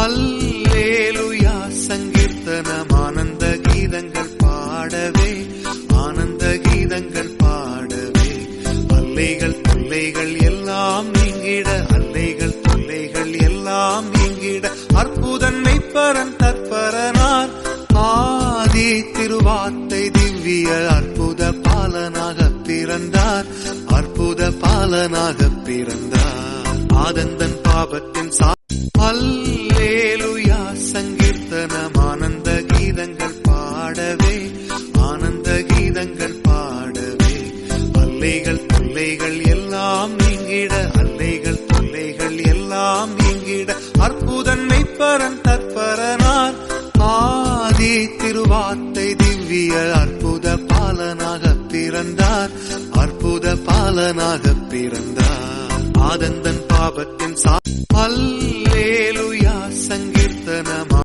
அல்லேலூயா சங்கீர்த்தனம் ஆனந்த கீதங்கள் பாடவே, ஆனந்த கீதங்கள் பாடவே. அல்லைகள் தொல்லைகள் எல்லாம் நீங்கிட, அல்லைகள் தொல்லைகள் எல்லாம் நீங்கிட. அற்புதன் மெய்ப்பரன் தற்பரனார் ஆதி திருவார்த்தை திவ்ய அற்புத பாலனாக பிறந்தார், அற்புத பாலனாக பிறந்தார். ஆதந்தன் பாபத்தின் அல்லேலூயா சங்கீர்த்தனம் ஆனந்த கீதங்கள் பாடவே, ஆனந்த கீதங்கள் பாடவே. அல்லைகள் தொல்லைகள் எல்லாம் நீங்கிட, அல்லைகள் தொல்லைகள் எல்லாம் நீங்கிட. அற்புதன் மெய்ப்பரன் தற்பரனார் ஆதி திருவார்த்தை திவ்ய அற்புத பாலனாக பிறந்தார், அற்புத பாலனாக பிறந்தார். ஆதந்தன் பாபத்தின் அல்லேலூயா சங்கீர்த்தனம்